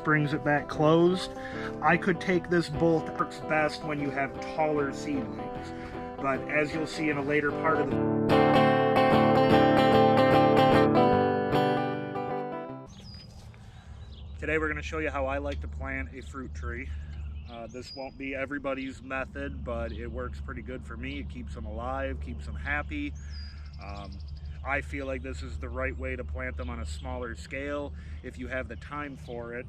brings it back closed. I could take this bolt. It works best when you have taller seedlings, but as you'll see in a later part of the today, we're going to show you how I like to plant a fruit tree. This won't be everybody's method, but it works pretty good for me. It keeps them alive, keeps them happy. I feel like this is the right way to plant them on a smaller scale if you have the time for it.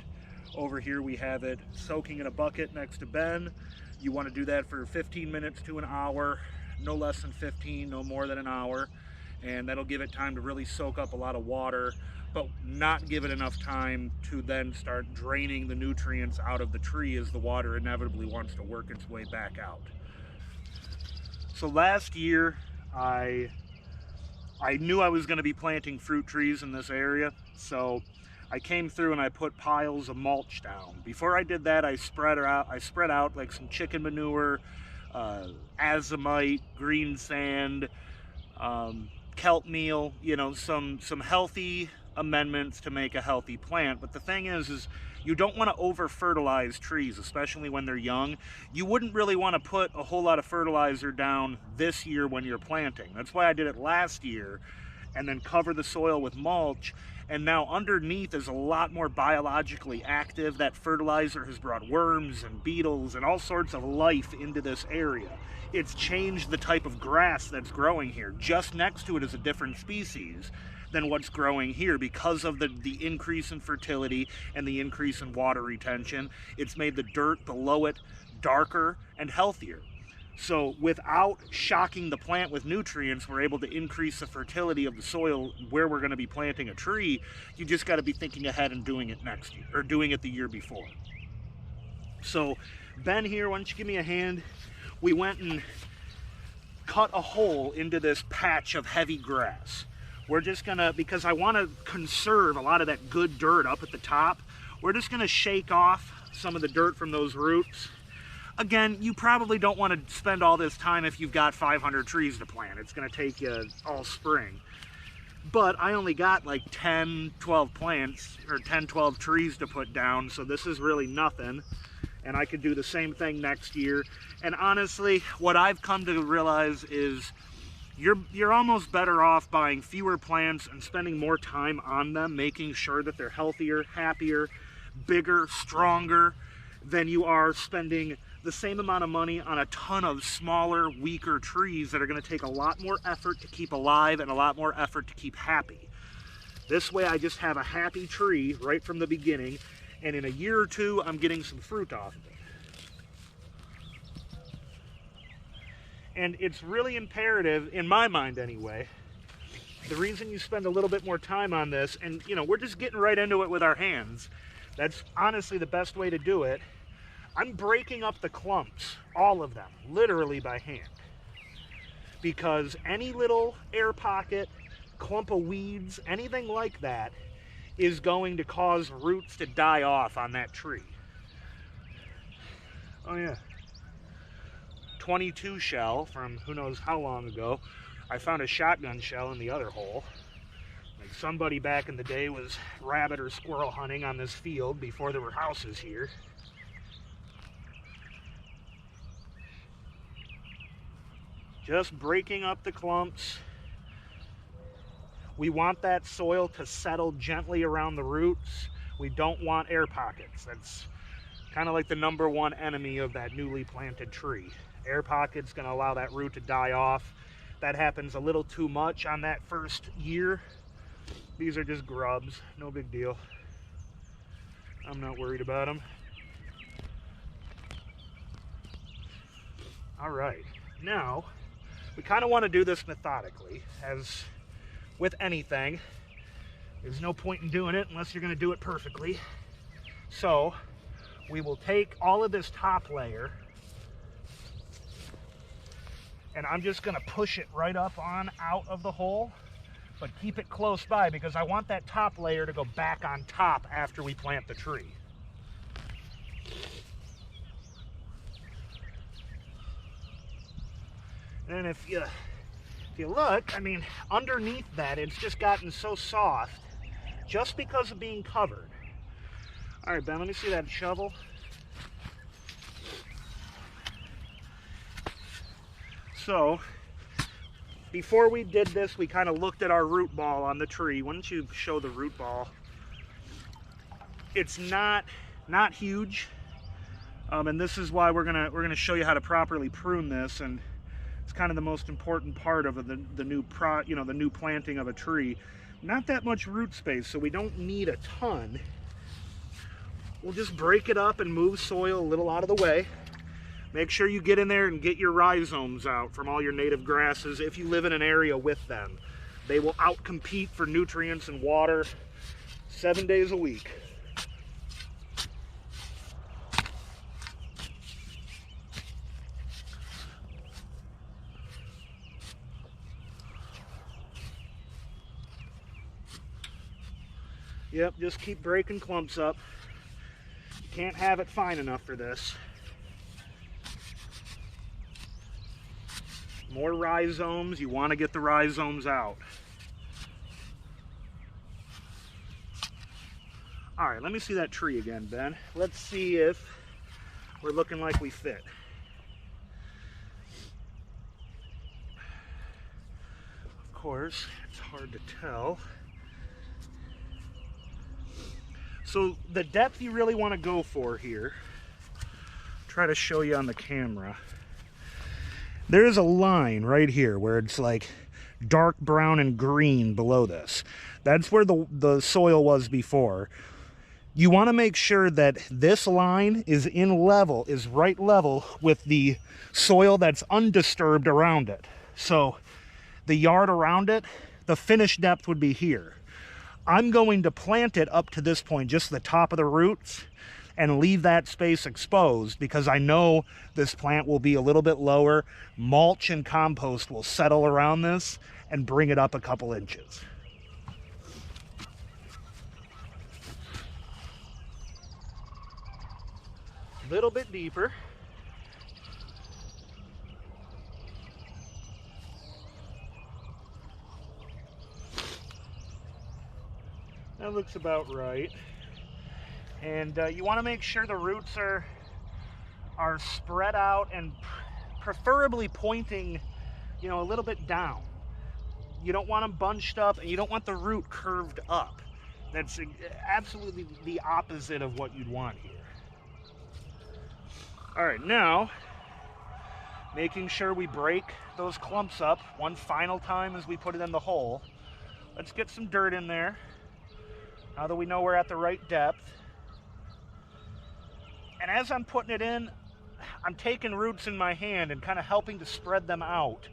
Over here we have it soaking in a bucket next to Ben. You want to do that for 15 minutes to an hour, no less than 15, no more than an hour, and that'll give it time to really soak up a lot of water, but not give it enough time to then start draining the nutrients out of the tree as the water inevitably wants to work its way back out. So last year I knew I was going to be planting fruit trees in this area, so I came through and I put piles of mulch down. Before I did that, I spread out like some chicken manure, azomite, green sand, kelp meal, you know, some healthy amendments to make a healthy plant. But the thing is you don't want to over fertilize trees, especially when they're young. You wouldn't really want to put a whole lot of fertilizer down this year when you're planting. That's why I did it last year, and then cover the soil with mulch. And now underneath is a lot more biologically active. That fertilizer has brought worms and beetles and all sorts of life into this area. It's changed the type of grass that's growing here. Just next to it is a different species than what's growing here because of the increase in fertility and the increase in water retention. It's made the dirt below it darker and healthier. So without shocking the plant with nutrients, we're able to increase the fertility of the soil where we're going to be planting a tree. You just got to be thinking ahead and doing it next year, or doing it the year before. So Ben here, why don't you give me a hand? We went and cut a hole into this patch of heavy grass. We're just gonna, because I want to conserve a lot of that good dirt up at the top, we're just gonna shake off some of the dirt from those roots. Again, you probably don't want to spend all this time if you've got 500 trees to plant. It's going to take you all spring. But I only got like 10, 12 plants, or 10, 12 trees to put down, so this is really nothing. And I could do the same thing next year. And honestly, what I've come to realize is you're almost better off buying fewer plants and spending more time on them, making sure that they're healthier, happier, bigger, stronger, than you are spending the same amount of money on a ton of smaller, weaker trees that are going to take a lot more effort to keep alive and a lot more effort to keep happy. This way I just have a happy tree right from the beginning, and in a year or two I'm getting some fruit off of it. And it's really imperative, in my mind anyway, the reason you spend a little bit more time on this, and you know, we're just getting right into it with our hands. That's honestly the best way to do it. I'm breaking up the clumps, all of them, literally by hand. Because any little air pocket, clump of weeds, anything like that is going to cause roots to die off on that tree. Oh yeah. 22 shell from who knows how long ago. I found a shotgun shell in the other hole. Like somebody back in the day was rabbit or squirrel hunting on this field before there were houses here. Just breaking up the clumps. We want that soil to settle gently around the roots. We don't want air pockets. That's kind of like the #1 enemy of that newly planted tree. Air pockets going to allow that root to die off. That happens a little too much on that first year. These are just grubs, no big deal. I'm not worried about them. All right, now we kind of want to do this methodically, as with anything. There's no point in doing it unless you're going to do it perfectly. So we will take all of this top layer, and I'm just going to push it right up on out of the hole, but keep it close by because I want that top layer to go back on top after we plant the tree. And if you look, I mean, underneath that, it's just gotten so soft just because of being covered. All right, Ben, let me see that shovel. So, before we did this, we kind of looked at our root ball on the tree. Why don't you show the root ball? It's not huge, and this is why we're gonna show you how to properly prune this, and it's kind of the most important part of the new the new planting of a tree. Not that much root space, so we don't need a ton. We'll just break it up and move soil a little out of the way. Make sure you get in there and get your rhizomes out from all your native grasses if you live in an area with them. They will outcompete for nutrients and water 7 days a week. Yep, just keep breaking clumps up. You can't have it fine enough for this. More rhizomes, you want to get the rhizomes out. All right, let me see that tree again, Ben. Let's see if we're looking like we fit. Of course, it's hard to tell. So the depth you really want to go for here, try to show you on the camera. There is a line right here where it's like dark brown and green below this. That's where the soil was before. You want to make sure that this line is right level with the soil that's undisturbed around it. So the yard around it, the finished depth would be here. I'm going to plant it up to this point, just the top of the roots, and leave that space exposed because I know this plant will be a little bit lower. Mulch and compost will settle around this and bring it up a couple inches. A little bit deeper. That looks about right. And you want to make sure the roots are spread out and preferably pointing, a little bit down. You don't want them bunched up, and you don't want the root curved up. That's absolutely the opposite of what you'd want here. All right, now making sure we break those clumps up one final time as we put it in the hole. Let's get some dirt in there now that we know we're at the right depth. And as I'm putting it in, I'm taking roots in my hand and kind of helping to spread them out.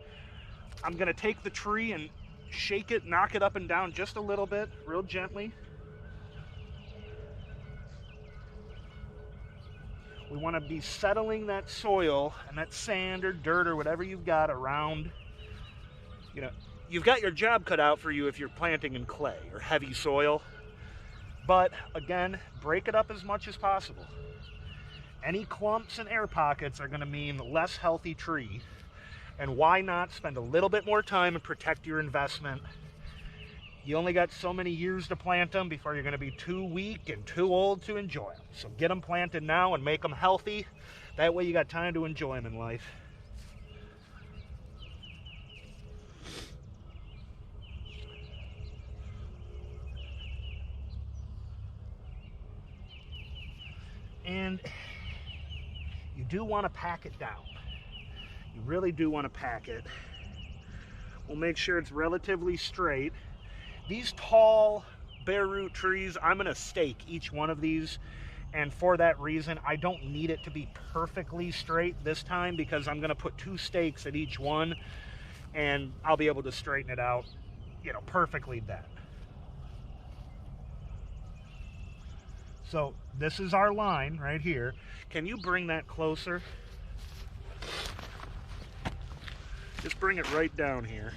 I'm going to take the tree and shake it, knock it up and down just a little bit, real gently. We want to be settling that soil and that sand or dirt or whatever you've got around. You've got your job cut out for you if you're planting in clay or heavy soil. But again, break it up as much as possible. Any clumps and air pockets are going to mean less healthy tree. And why not spend a little bit more time and protect your investment? You only got so many years to plant them before you're going to be too weak and too old to enjoy them. So get them planted now and make them healthy. That way you got time to enjoy them in life. And you do want to pack it down. You really do want to pack it. We'll make sure it's relatively straight. These tall bare root trees, I'm going to stake each one of these. And for that reason, I don't need it to be perfectly straight this time because I'm going to put 2 stakes at each one and I'll be able to straighten it out, perfectly then. So this is our line right here. Can you bring that closer? Just bring it right down here.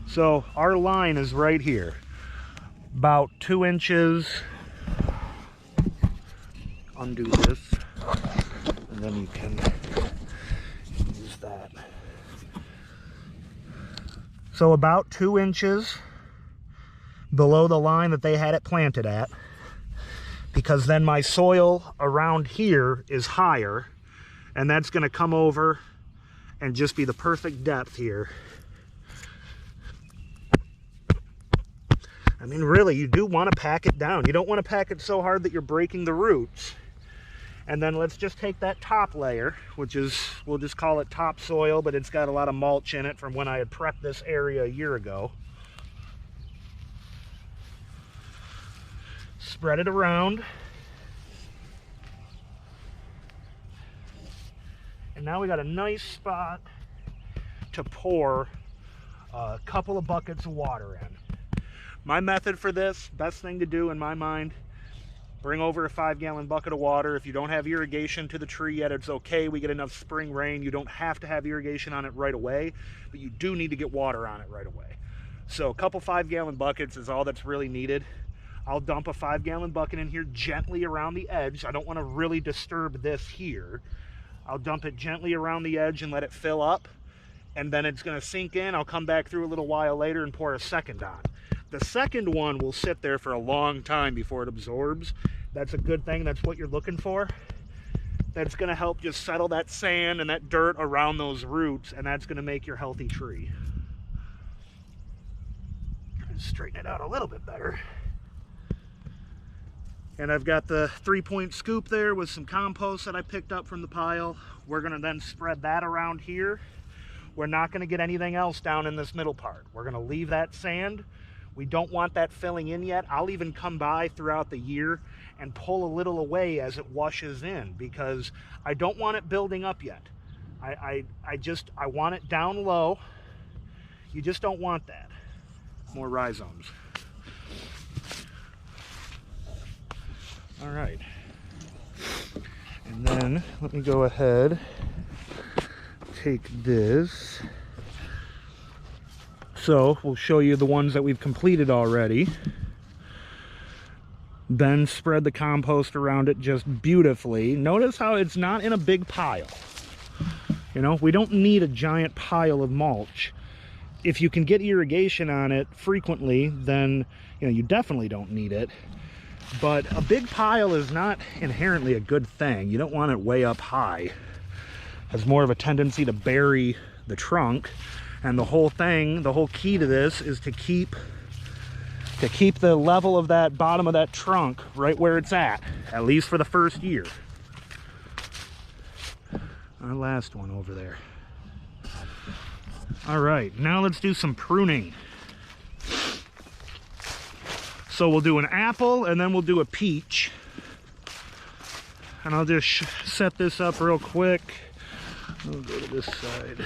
So our line is right here, about 2 inches. Undo this, and then you can use that. So about 2 inches below the line that they had it planted at, because then my soil around here is higher, and that's going to come over and just be the perfect depth here. I mean, really, you do want to pack it down. You don't want to pack it so hard that you're breaking the roots. And then let's just take that top layer, which is, we'll just call it topsoil, but it's got a lot of mulch in it from when I had prepped this area a year ago. Spread it around. And now we got a nice spot to pour a couple of buckets of water in. My method for this, best thing to do in my mind, bring over a 5-gallon bucket of water. If you don't have irrigation to the tree yet, it's okay. We get enough spring rain. You don't have to have irrigation on it right away, but you do need to get water on it right away. So a couple 5-gallon buckets is all that's really needed. I'll dump a 5-gallon bucket in here gently around the edge. I don't want to really disturb this here. I'll dump it gently around the edge and let it fill up, and then it's going to sink in. I'll come back through a little while later and pour a second on. The second one will sit there for a long time before it absorbs. That's a good thing. That's what you're looking for. That's going to help just settle that sand and that dirt around those roots, and that's going to make your healthy tree. Try to straighten it out a little bit better. And I've got the 3-point scoop there with some compost that I picked up from the pile. We're going to then spread that around here. We're not going to get anything else down in this middle part. We're going to leave that sand. We don't want that filling in yet. I'll even come by throughout the year and pull a little away as it washes in, because I don't want it building up yet. I want it down low. You just don't want that. More rhizomes. All right. And then let me go ahead, take this. So we'll show you the ones that we've completed already. Then spread the compost around it just beautifully. Notice how it's not in a big pile. You know, we don't need a giant pile of mulch. If you can get irrigation on it frequently, then you definitely don't need it. But a big pile is not inherently a good thing. You don't want it way up high. It has more of a tendency to bury the trunk. And the whole thing, the whole key to this is to keep the level of that bottom of that trunk right where it's at least for the first year. Our last one over there. All right, now let's do some pruning. So we'll do an apple and then we'll do a peach. And I'll just set this up real quick. We'll go to this side.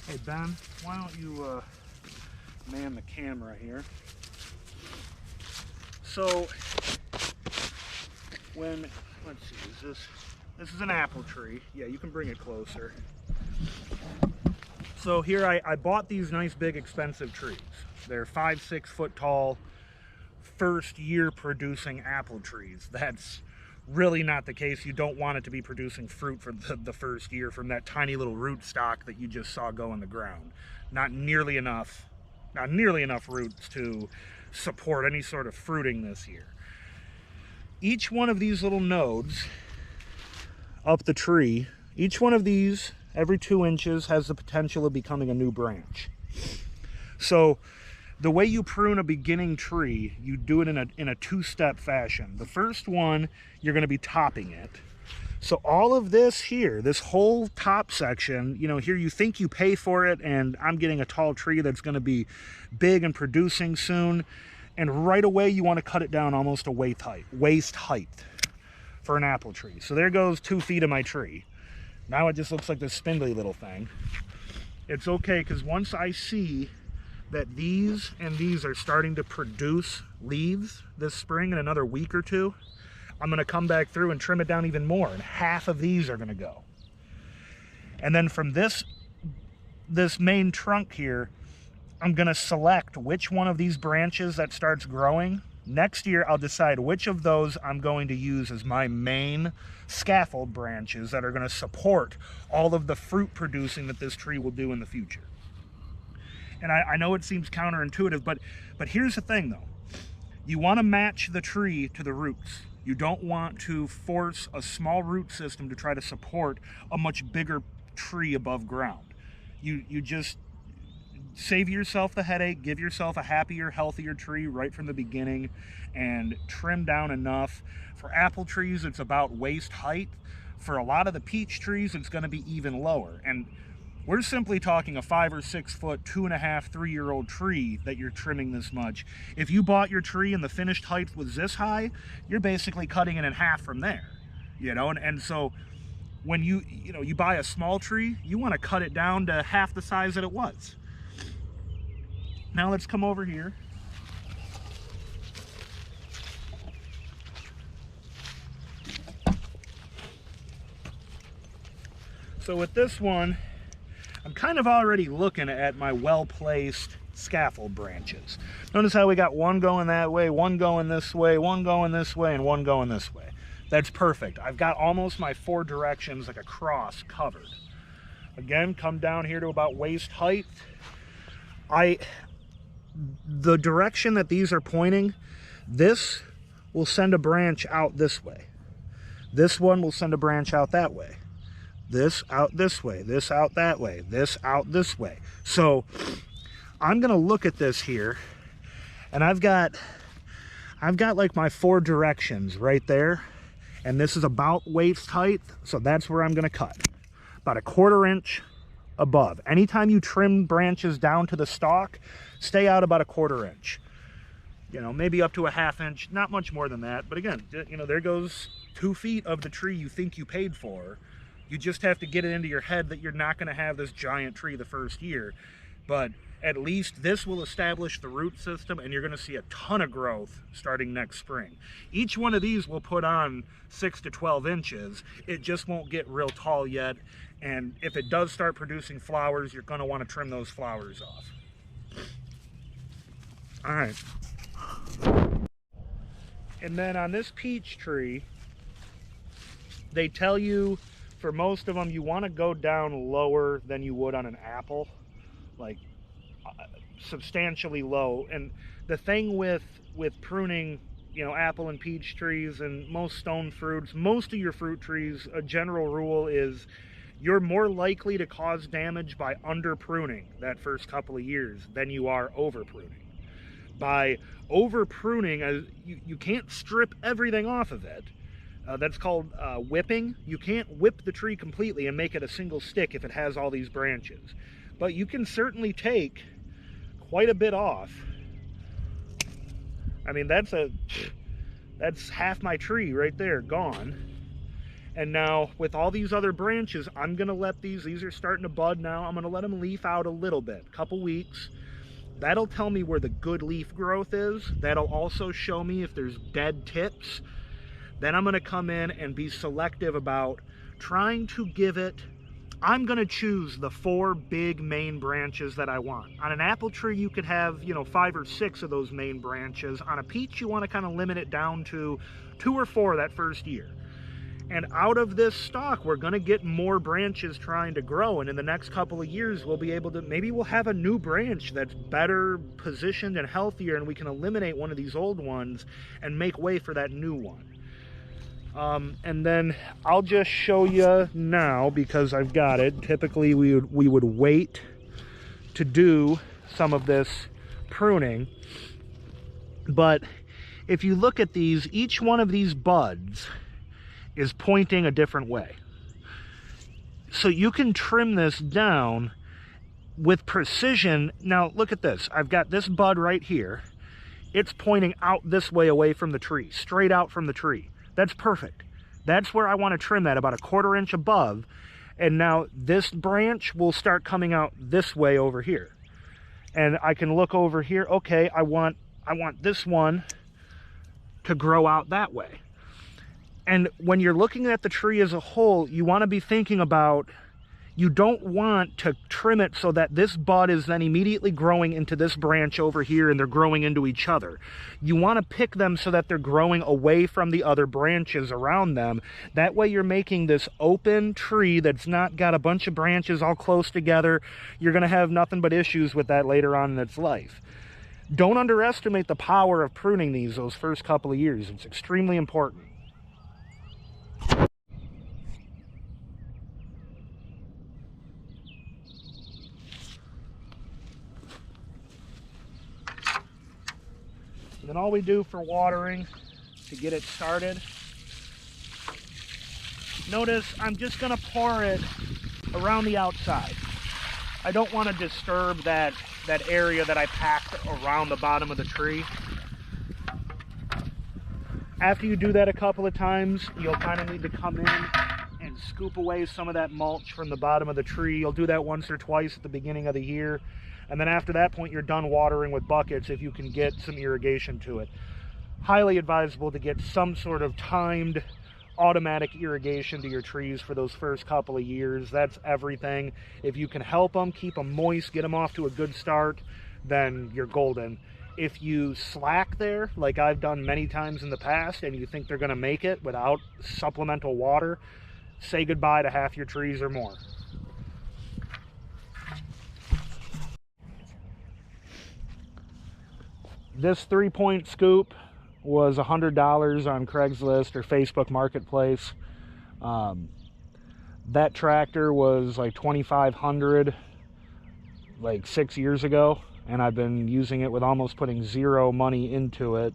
Hey Ben, why don't you man the camera here? So let's see, this is an apple tree. Yeah, you can bring it closer. So here I bought these nice big expensive trees. They're 5-6 foot tall, first year producing apple trees. That's really not the case. You don't want it to be producing fruit for the first year from that tiny little root stock that you just saw go in the ground. Not nearly enough roots to support any sort of fruiting this year. Each one of these little nodes up the tree, each one of these every 2 inches has the potential of becoming a new branch. So the way you prune a beginning tree, you do it in a 2-step fashion. The first one, you're going to be topping it. So all of this here, this whole top section, here you think you pay for it, and I'm getting a tall tree that's going to be big and producing soon. And right away, you want to cut it down almost to waist height for an apple tree. So there goes 2 feet of my tree. Now it just looks like this spindly little thing. It's okay, because once I see that these and these are starting to produce leaves this spring in another week or 2, I'm going to come back through and trim it down even more, and half of these are going to go. And then from this main trunk here, I'm going to select which one of these branches that starts growing Next year, I'll decide which of those I'm going to use as my main scaffold branches that are going to support all of the fruit producing that this tree will do in the future. And I know it seems counterintuitive, but here's the thing though. You want to match the tree to the roots. You don't want to force a small root system to try to support a much bigger tree above ground. You just save yourself the headache, give yourself a happier, healthier tree right from the beginning, and trim down enough. For apple trees, it's about waist height. For a lot of the peach trees, it's going to be even lower. And we're simply talking a 5 or 6 foot, 2.5, 3-year-old tree that you're trimming this much. If you bought your tree and the finished height was this high, you're basically cutting it in half from there, you know. And so when you buy a small tree, you want to cut it down to half the size that it was. Now let's come over here. So with this one, I'm kind of already looking at my well-placed scaffold branches. Notice how we got one going that way, one going this way, one going this way, and one going this way. That's perfect. I've got almost my 4 directions like a cross covered. Again, come down here to about waist height. The direction that these are pointing, this will send a branch out this way. This one will send a branch out that way. This out this way, this out that way, this out this way. So I'm gonna look at this here, and I've got like my 4 directions right there, and this is about waist height, so that's where I'm gonna cut. About a 1/4 inch above. Anytime you trim branches down to the stalk, stay out about a 1/4 inch. You know, maybe up to a 1/2 inch, not much more than that. But again, you know, there goes 2 feet of the tree you think you paid for. You just have to get it into your head that you're not going to have this giant tree the first year. But at least this will establish the root system, and you're going to see a ton of growth starting next spring. Each one of these will put on 6 to 12 inches. It just won't get real tall yet. And if it does start producing flowers, you're going to want to trim those flowers off. All right. And then on this peach tree, they tell you, for most of them, you want to go down lower than you would on an apple, like substantially low. And the thing with pruning, you know, apple and peach trees and most stone fruits, most of your fruit trees, a general rule is you're more likely to cause damage by under pruning that first couple of years than you are over pruning. By over pruning, you can't strip everything off of it. That's called whipping. You can't whip the tree completely and make it a single stick if it has all these branches. But you can certainly take quite a bit off. I mean, that's half my tree right there gone. And now with all these other branches, I'm gonna let these are starting to bud now. I'm gonna let them leaf out a little bit, couple weeks. That'll tell me where the good leaf growth is. That'll also show me if there's dead tips. Then I'm gonna come in and be selective about trying to give it, I'm gonna choose the 4 big main branches that I want. On an apple tree, you could have, you know, 5 or 6 of those main branches. On a peach, you wanna kind of limit it down to 2 or 4 that first year. And out of this stalk, we're gonna get more branches trying to grow. And in the next couple of years, we'll be able to, maybe we'll have a new branch that's better positioned and healthier, and we can eliminate one of these old ones and make way for that new one. And then I'll just show you now, because I've got it. Typically we would wait to do some of this pruning, but if you look at these, each one of these buds is pointing a different way. So you can trim this down with precision. Now look at this. I've got this bud right here. It's pointing out this way away from the tree, straight out from the tree. That's perfect. That's where I want to trim that, about a 1/4 inch above. And now this branch will start coming out this way over here. And I can look over here. Okay, I want this one to grow out that way. And when you're looking at the tree as a whole, you want to be thinking about, You don't want to trim it so that this bud is then immediately growing into this branch over here and they're growing into each other. You want to pick them so that they're growing away from the other branches around them. That way you're making this open tree that's not got a bunch of branches all close together. You're going to have nothing but issues with that later on in its life. Don't underestimate the power of pruning those first couple of years. It's extremely important. Then all we do for watering to get it started, notice I'm just going to pour it around the outside. I don't want to disturb that area that I packed around the bottom of the tree. After you do that a couple of times, you'll kind of need to come in and scoop away some of that mulch from the bottom of the tree. You'll do that once or twice at the beginning of the year. And then after that point, you're done watering with buckets if you can get some irrigation to it. Highly advisable to get some sort of timed automatic irrigation to your trees for those first couple of years. That's everything. If you can help them, keep them moist, get them off to a good start, then you're golden. If you slack there, like I've done many times in the past, and you think they're going to make it without supplemental water, say goodbye to half your trees or more. This 3-point scoop was $100 on Craigslist or Facebook Marketplace. That tractor was like $2,500 like 6 years ago, and I've been using it with almost putting zero money into it.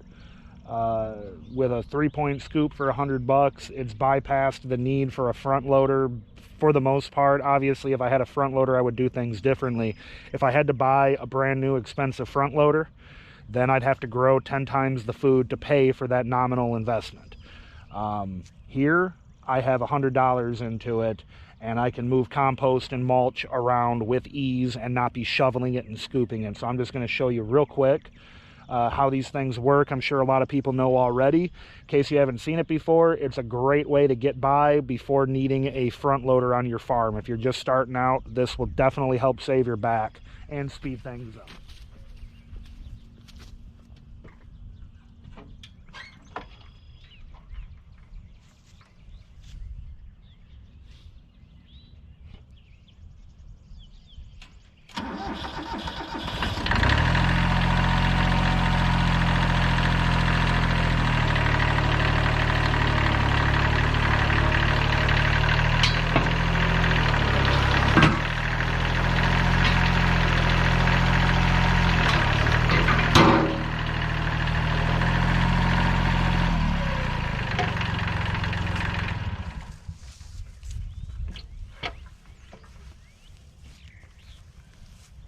With a 3-point scoop for $100, it's bypassed the need for a front loader for the most part. Obviously, if I had a front loader, I would do things differently. If I had to buy a brand new expensive front loader, then I'd have to grow 10 times the food to pay for that nominal investment. Here, I have $100 into it, and I can move compost and mulch around with ease and not be shoveling it and scooping it. So I'm just going to show you real quick how these things work. I'm sure a lot of people know already. In case you haven't seen it before, it's a great way to get by before needing a front loader on your farm. If you're just starting out, this will definitely help save your back and speed things up.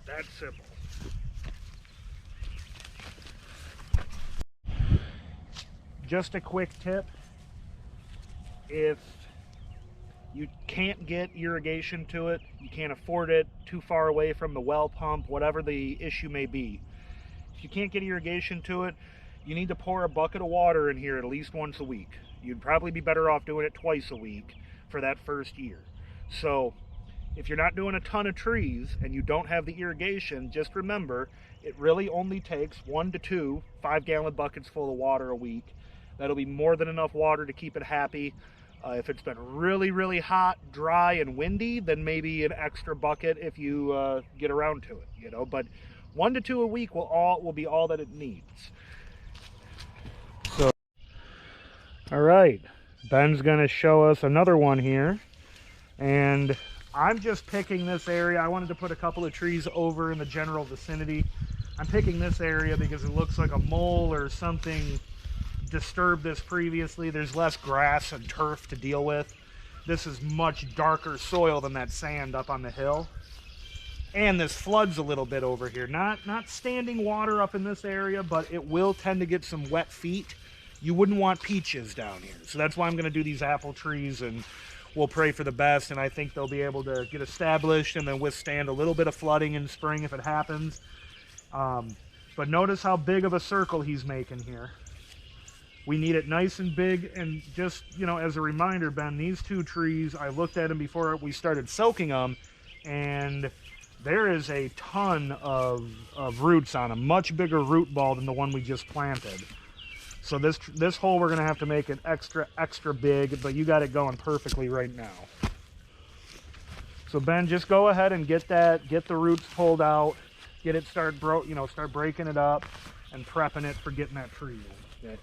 That's simple. Just a quick tip, if you can't get irrigation to it, you can't afford it, too far away from the well pump, whatever the issue may be, if you can't get irrigation to it, you need to pour a bucket of water in here at least once a week. You'd probably be better off doing it twice a week for that first year. So if you're not doing a ton of trees and you don't have the irrigation, just remember, it really only takes 1 to 2 5-gallon buckets full of water a week. That'll be more than enough water to keep it happy. If it's been really, really hot, dry, and windy, then maybe an extra bucket if you get around to it, you know. But 1 to 2 a week will be all that it needs. So, all right, Ben's gonna show us another one here, and I'm just picking this area. I wanted to put a couple of trees over in the general vicinity. I'm picking this area because it looks like a mole or something disturbed this previously. There's less grass and turf to deal with. This is much darker soil than that sand up on the hill. And this floods a little bit over here. Not standing water up in this area, but it will tend to get some wet feet. You wouldn't want peaches down here. So that's why I'm gonna do these apple trees, and we'll pray for the best, and I think they'll be able to get established and then withstand a little bit of flooding in spring if it happens. But notice how big of a circle he's making here. We need it nice and big. And just, you know, as a reminder, Ben, these two trees, I looked at them before we started soaking them, and there is a ton of roots on them, much bigger root ball than the one we just planted. So this hole, we're gonna have to make it extra big, but you got it going perfectly right now. So Ben, just go ahead and get the roots pulled out, get it start breaking it up and prepping it for getting that tree in. Okay.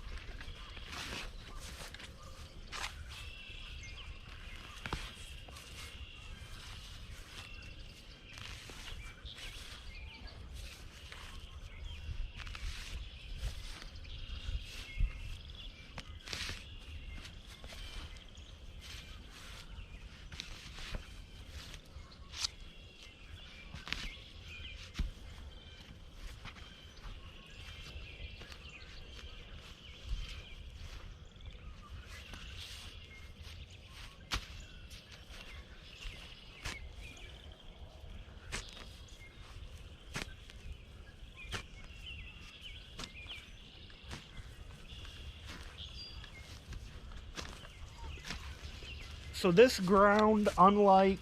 So this ground, unlike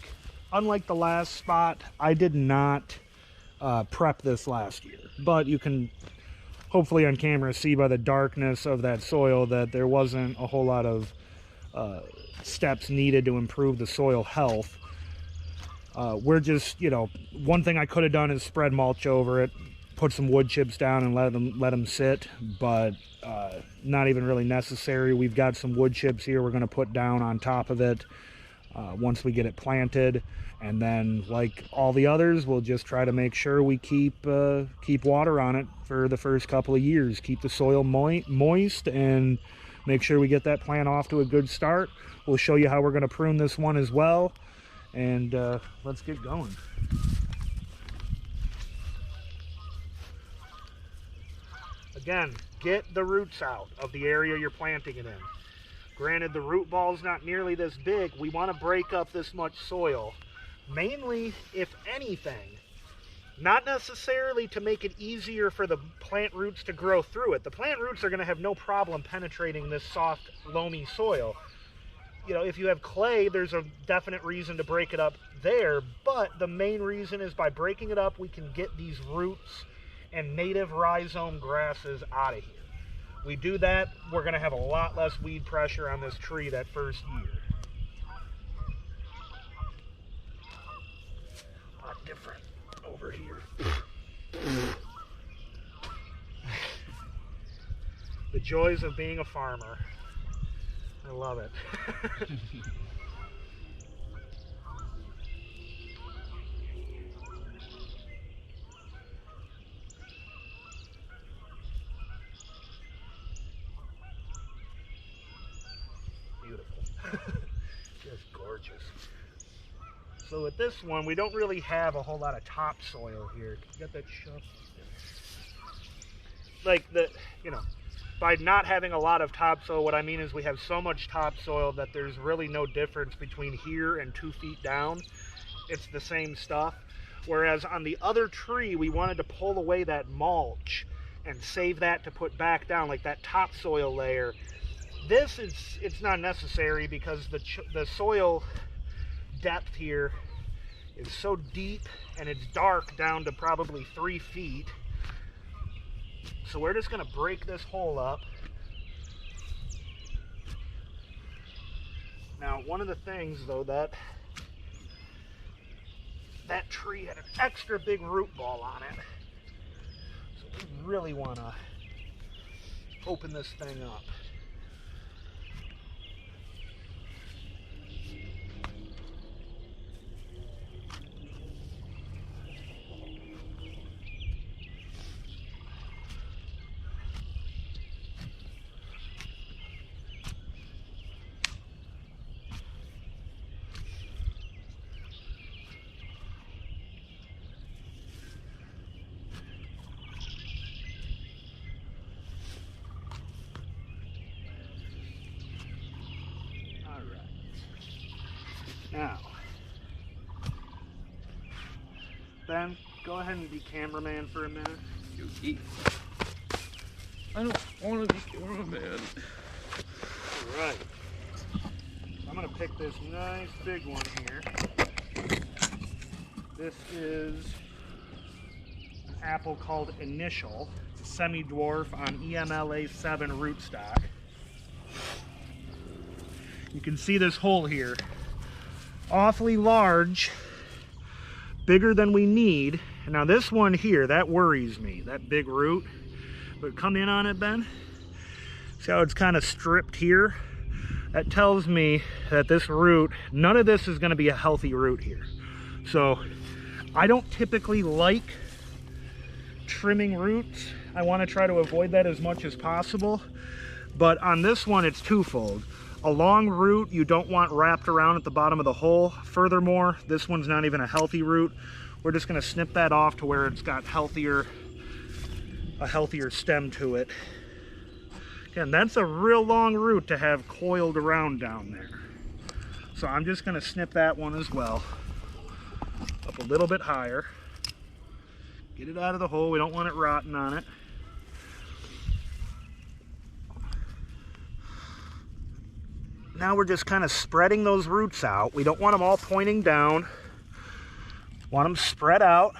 the last spot, I did not prep this last year, but you can hopefully on camera see by the darkness of that soil that there wasn't a whole lot of steps needed to improve the soil health. We're just, you know, one thing I could have done is spread mulch over it, put some wood chips down and let them sit, but not even really necessary. We've got some wood chips here we're going to put down on top of it once we get it planted, and then like all the others, we'll just try to make sure we keep water on it for the first couple of years, keep the soil moist, and make sure we get that plant off to a good start. We'll show you how we're going to prune this one as well, and let's get going. Again, get the roots out of the area you're planting it in. Granted, the root ball's not nearly this big. We want to break up this much soil, mainly, if anything, not necessarily to make it easier for the plant roots to grow through it. The plant roots are going to have no problem penetrating this soft, loamy soil. You know, if you have clay, there's a definite reason to break it up there, but the main reason is by breaking it up, we can get these roots and native rhizome grasses out of here. We do that, we're going to have a lot less weed pressure on this tree that first year. A lot different over here. The joys of being a farmer. I love it. Just gorgeous. So with this one, we don't really have a whole lot of topsoil here. You got that shovel? Like by not having a lot of topsoil, what I mean is we have so much topsoil that there's really no difference between here and 2 feet down. It's the same stuff. Whereas on the other tree, we wanted to pull away that mulch and save that to put back down, like that topsoil layer. This it's not necessary because the soil depth here is so deep and it's dark down to probably 3 feet. So we're just going to break this hole up. Now, one of the things though, that tree had an extra big root ball on it. So we really want to open this thing up. Now, Ben, go ahead and be cameraman for a minute. I don't want to be cameraman. All right. I'm going to pick this nice big one here. This is an apple called Initial. It's a semi-dwarf on EMLA 7 rootstock. You can see this hole here. Awfully large, bigger than we need. Now this one here, that worries me, that big root. But come in on it, Ben. See how it's kind of stripped here? That tells me that this root, none of this is going to be a healthy root here. So I don't typically like trimming roots. I want to try to avoid that as much as possible. But on this one, it's twofold. A long root you don't want wrapped around at the bottom of the hole. Furthermore, this one's not even a healthy root. We're just going to snip that off to where it's got a healthier stem to it. Again, that's a real long root to have coiled around down there. So I'm just going to snip that one as well. Up a little bit higher. Get it out of the hole. We don't want it rotting on it. Now we're just kind of spreading those roots out. We don't want them all pointing down. Want them spread out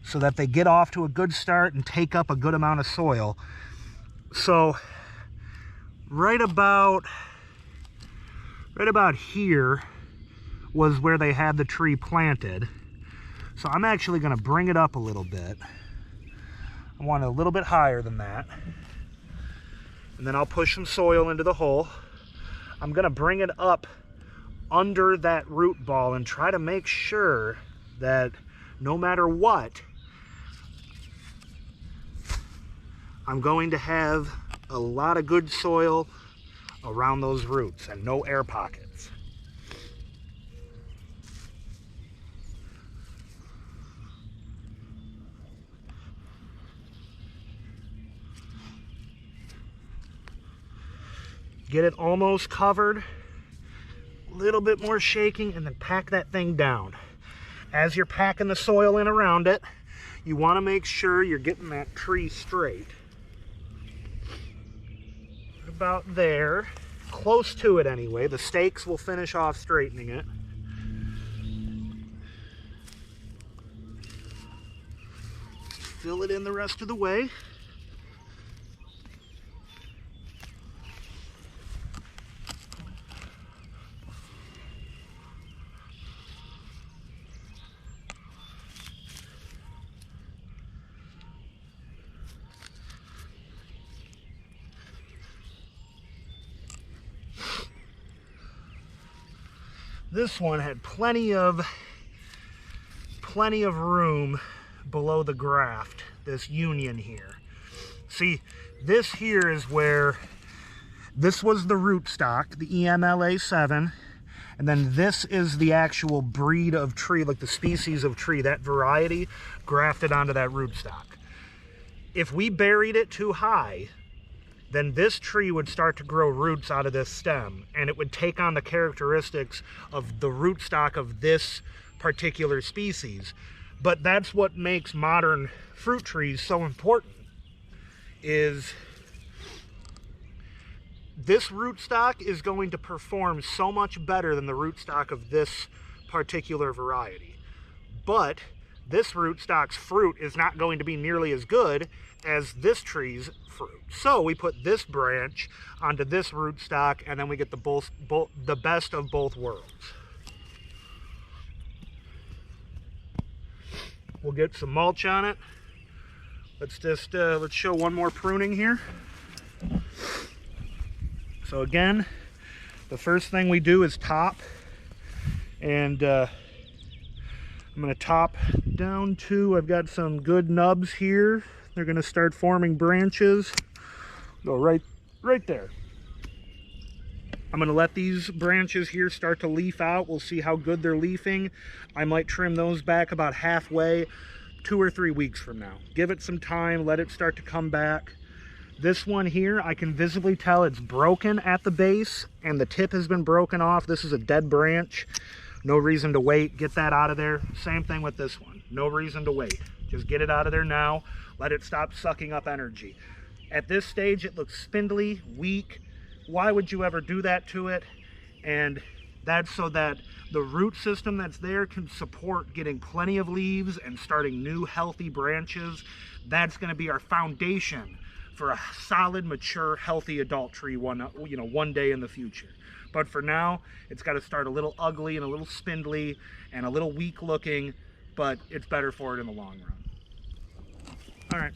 so that they get off to a good start and take up a good amount of soil. So right about here was where they had the tree planted. So I'm actually going to bring it up a little bit. I want it a little bit higher than that. And then I'll push some soil into the hole. I'm going to bring it up under that root ball and try to make sure that no matter what, I'm going to have a lot of good soil around those roots and no air pockets. Get it almost covered, a little bit more shaking, and then pack that thing down. As you're packing the soil in around it, you want to make sure you're getting that tree straight. About there, close to it anyway. The stakes will finish off straightening it. Fill it in the rest of the way. This one had plenty of room below the graft, this union here. See, this here is where, this was the rootstock, the EMLA 7, and then this is the actual breed of tree, like the species of tree, that variety grafted onto that rootstock. If we buried it too high, then this tree would start to grow roots out of this stem, and it would take on the characteristics of the rootstock of this particular species. But that's what makes modern fruit trees so important, is this rootstock is going to perform so much better than the rootstock of this particular variety. But this rootstock's fruit is not going to be nearly as good as this tree's fruit. So we put this branch onto this rootstock, and then we get the best of both worlds. We'll get some mulch on it. Let's just let's show one more pruning here. So again, the first thing we do is top, and I'm going to top down to, I've got some good nubs here. They're going to start forming branches. Go right there. I'm going to let these branches here start to leaf out. We'll see how good they're leafing. I might trim those back about halfway, 2 or 3 weeks from now. Give it some time, let it start to come back. This one here, I can visibly tell it's broken at the base, and the tip has been broken off. This is a dead branch. No reason to wait. Get that out of there. Same thing with this one. No reason to wait. Just get it out of there now. Let it stop sucking up energy. At this stage, it looks spindly, weak. Why would you ever do that to it? And that's so that the root system that's there can support getting plenty of leaves and starting new healthy branches. That's going to be our foundation for a solid, mature, healthy adult tree one day in the future. But for now, it's got to start a little ugly and a little spindly and a little weak looking, but it's better for it in the long run. All right.